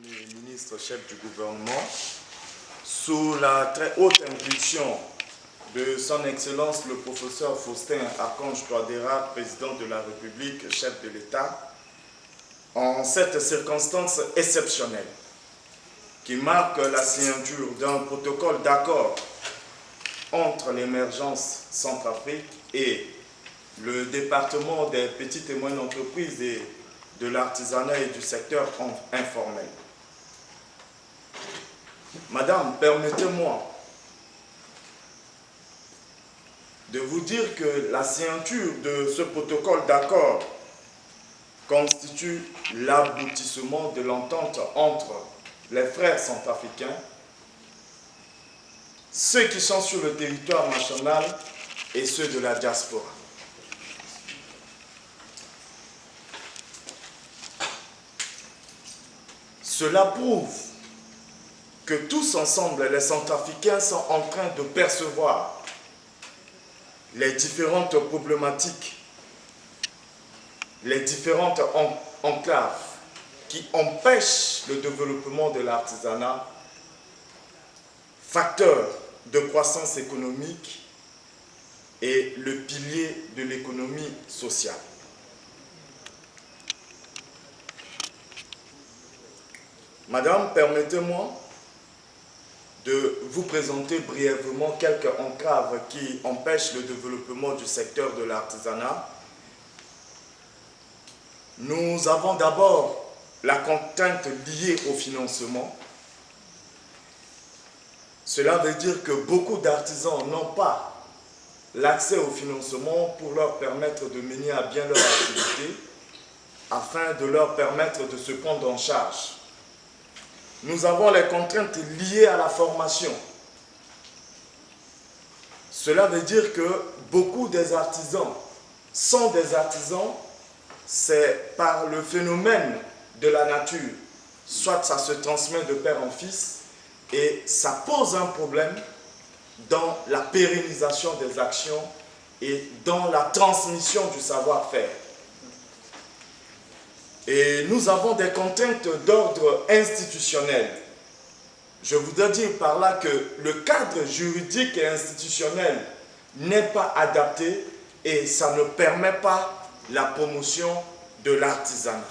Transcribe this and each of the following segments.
Premier ministre, chef du gouvernement, sous la très haute impulsion de son Excellence le professeur Faustin Archange Touadéra, président de la République, chef de l'État, en cette circonstance exceptionnelle qui marque la signature d'un protocole d'accord entre l'émergence Centrafrique et le département des petites et moyennes entreprises et de l'artisanat et du secteur informel. Madame, permettez-moi de vous dire que la signature de ce protocole d'accord constitue l'aboutissement de l'entente entre les frères centrafricains, ceux qui sont sur le territoire national et ceux de la diaspora. Cela prouve que tous ensemble, les Centrafricains sont en train de percevoir les différentes problématiques, les différentes enclaves qui empêchent le développement de l'artisanat, facteur de croissance économique et le pilier de l'économie sociale. Madame, permettez-moi de vous présenter brièvement quelques entraves qui empêchent le développement du secteur de l'artisanat. Nous avons d'abord la contrainte liée au financement. Cela veut dire que beaucoup d'artisans n'ont pas l'accès au financement pour leur permettre de mener à bien leur activité, afin de leur permettre de se prendre en charge. Nous avons les contraintes liées à la formation. Cela veut dire que beaucoup des artisans sont des artisans, c'est par le phénomène de la nature. Soit ça se transmet de père en fils et ça pose un problème dans la pérennisation des actions et dans la transmission du savoir-faire. Et nous avons des contraintes d'ordre institutionnel. Je voudrais dire par là que le cadre juridique et institutionnel n'est pas adapté et ça ne permet pas la promotion de l'artisanat.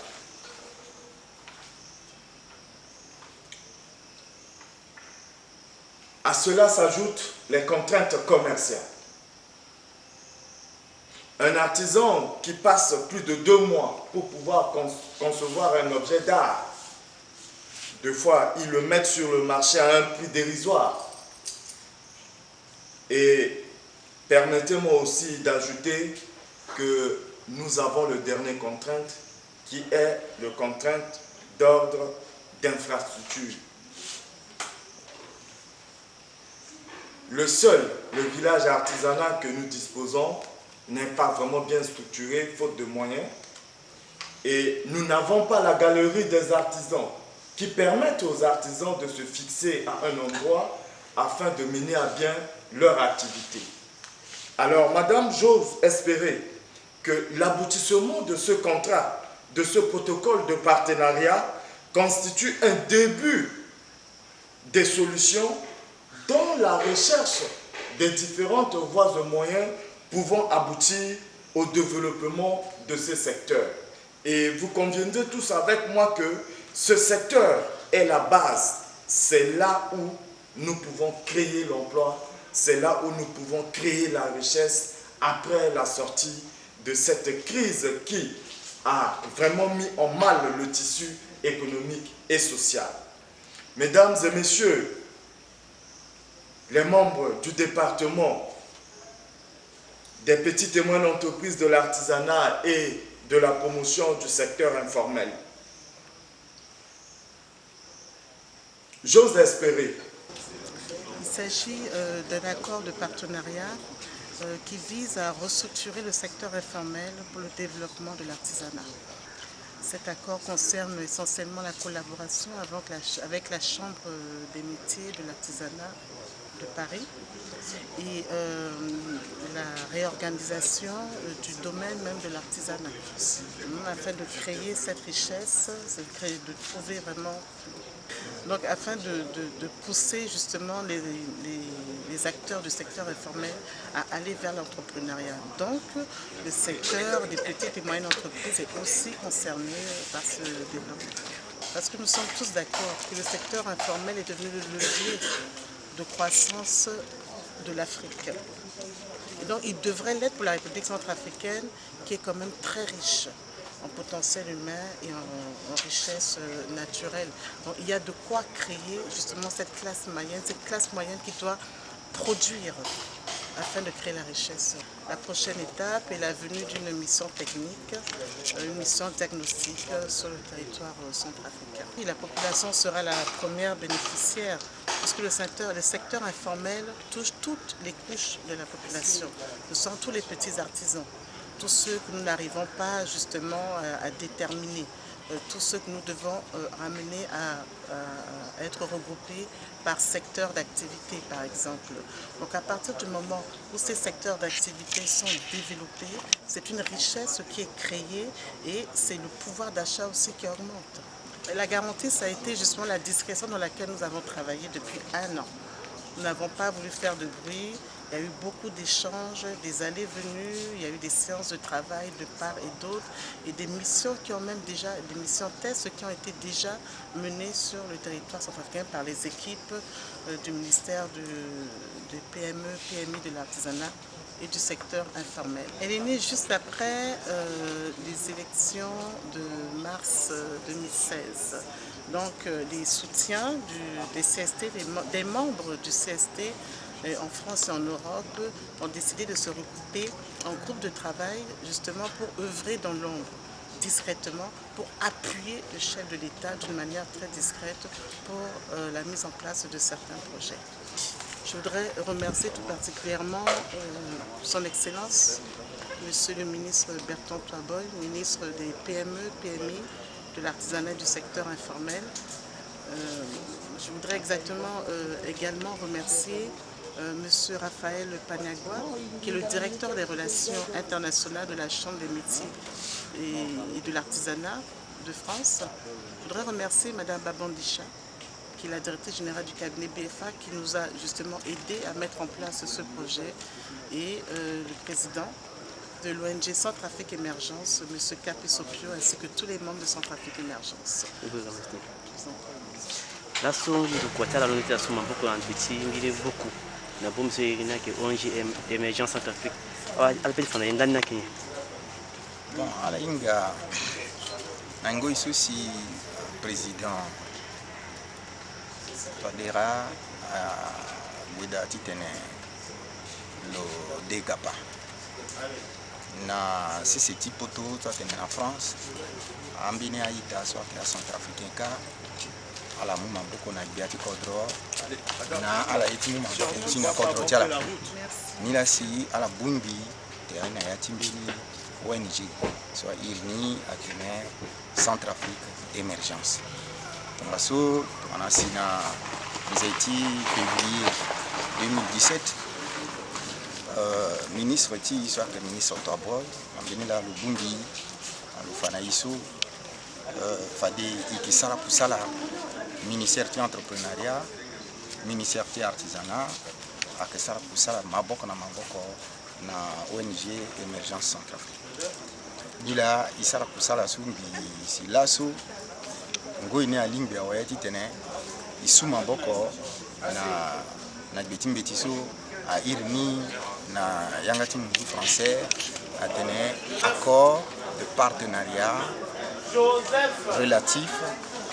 À cela s'ajoutent les contraintes commerciales. Un artisan qui passe plus de 2 mois pour pouvoir concevoir un objet d'art, deux fois, ils le mettent sur le marché à un prix dérisoire. Et permettez-moi aussi d'ajouter que nous avons le dernier contrainte qui est le contrainte d'ordre d'infrastructure. Le village artisanal que nous disposons n'est pas vraiment bien structuré, faute de moyens. Et nous n'avons pas la galerie des artisans qui permettent aux artisans de se fixer à un endroit afin de mener à bien leur activité. Alors, madame, j'ose espérer que l'aboutissement de ce contrat, de ce protocole de partenariat, constitue un début des solutions dans la recherche des différentes voies et moyens pouvant aboutir au développement de ces secteurs. Et vous conviendrez tous avec moi que ce secteur est la base. C'est là où nous pouvons créer l'emploi, c'est là où nous pouvons créer la richesse après la sortie de cette crise qui a vraiment mis en mal le tissu économique et social. Mesdames et messieurs, les membres du département des petites et moyennes entreprises de l'artisanat et de la promotion du secteur informel, j'ose espérer. Il s'agit d'un accord de partenariat qui vise à restructurer le secteur informel pour le développement de l'artisanat. Cet accord concerne essentiellement la collaboration avec la Chambre des métiers de l'artisanat de Paris, et la réorganisation du domaine même de l'artisanat, afin de créer cette richesse, de trouver vraiment, donc afin de pousser justement les acteurs du secteur informel à aller vers l'entrepreneuriat. Donc le secteur des petites et moyennes entreprises est aussi concerné par ce développement. Parce que nous sommes tous d'accord que le secteur informel est devenu le levier de croissance de l'Afrique. Et donc il devrait l'être pour la République centrafricaine, qui est quand même très riche en potentiel humain et en richesse naturelle. Donc il y a de quoi créer justement cette classe moyenne qui doit produire afin de créer la richesse. La prochaine étape est la venue d'une mission technique, une mission diagnostique sur le territoire centrafricain. Et la population sera la première bénéficiaire, puisque le secteur informel touche toutes les couches de la population. Ce sont tous les petits artisans, tous ceux que nous n'arrivons pas justement à déterminer, tous ceux que nous devons ramener à être regroupés par secteur d'activité, par exemple. Donc à partir du moment où ces secteurs d'activité sont développés, c'est une richesse qui est créée et c'est le pouvoir d'achat aussi qui augmente. La garantie, ça a été justement la discrétion dans laquelle nous avons travaillé depuis 1 an. Nous n'avons pas voulu faire de bruit. Il y a eu beaucoup d'échanges, des allées-venues, il y a eu des séances de travail de part et d'autre et des missions qui ont même déjà, des missions tests qui ont été déjà menées sur le territoire centrafricain par les équipes du ministère de PME, PMI, de l'artisanat et du secteur informel. Elle est née juste après les élections de mars 2016. Donc les soutiens des CST, des membres du CST en France et en Europe ont décidé de se regrouper en groupe de travail justement pour œuvrer dans l'ombre, discrètement, pour appuyer le chef de l'État d'une manière très discrète pour la mise en place de certains projets. Je voudrais remercier tout particulièrement son Excellence, Monsieur le ministre Bertrand Toaboy, ministre des PME, PMI, de l'artisanat et du secteur informel. Je voudrais également remercier Monsieur Raphaël Paniagua, qui est le directeur des relations internationales de la Chambre des métiers et de l'artisanat de France. Je voudrais remercier Madame Babandisha, qui est la directrice générale du cabinet BFA, qui nous a justement aidé à mettre en place ce projet, et le président de l'ONG Centrafrique Émergence, M. Kapi Sopio, ainsi que tous les membres de Centrafrique Émergence. Bon, ala inga nango isusi président Twadera Bouda Titene lo Degapa na sisi tipoto twatene na France ambine aita soit la Centrafricain ka ala mu maboko na biati kodro na ala itimu maboko tina kodro tiala ni la si ala bumbi te ana ya timbini ONG soit IRNI Atener Centrafrique Émergence. Tombaso on a sina février 2017 ministre ti soit le ministre Toaboy ambeni la Lubumbi alufana iso fade ikisala kusala ministère de l'entrepreneuriat, ministère de l'artisanat, akisala kusala maboko na maboko na ONG Émergence Centrafrique. Bila isala kusala sumbi silaso ngoine alimbi awayati tene isuma maboko na betimbetiso a IRNI na yangati mungu français a tene accord de partenariat relatif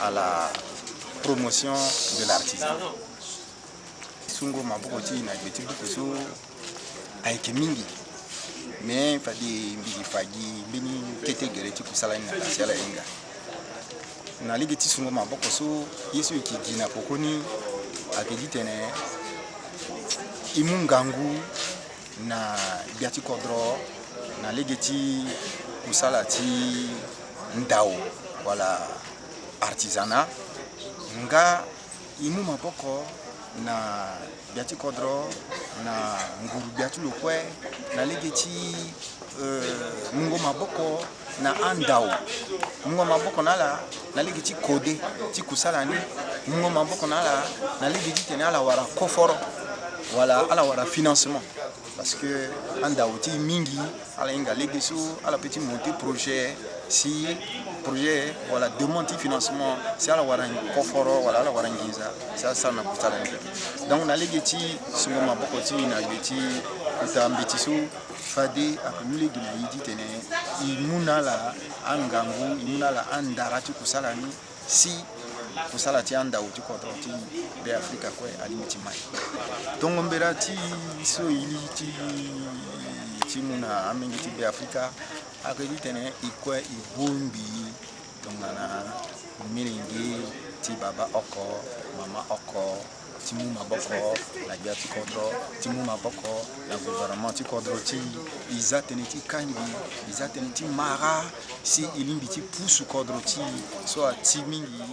à la promotion de l'artisanat. Sungo maboko ti na betimbetiso aike mingi mais fadi mbili fagi bini kete gereti kusala ina kasiala inga na ligeti sungo maboko so yesu ikidina pokoni akedi tene imungangu na biati kodro na ligeti kusala ti ndao wala artisanat nga imu maboko na biati kodro na nguru biati lokwe na legeti mungo maboko na andao mungo maboko na legeti kode ti kusala ni mungo maboko na legeti tene ala wara koforo wala ala wara financement parce que andao ti mingi ala inga legesu ala petit monter projet si projet wala demande financement si ala wara koforo wala ala wara ngiza ça na kusala ni donc na legeti sungo maboko ti na legeti utambetisu fade akumule gina yidi tene imuna la angangu imuna la andara ti kusala ni si kusala ti anda uti kodro ti be Afrika kwe alimiti mai donc mbera ti so ili ti muna amengi ti be Afrika akedi tene ikwe ibombi donc na milingi ti baba oko mama oko ti mu maboko la bia ti kodro ti mu maboko la gouvernement ti kodro ti iza tene ti kangi iza tene ti mara si ilimbi ti pusu kodro ti so a ti mingi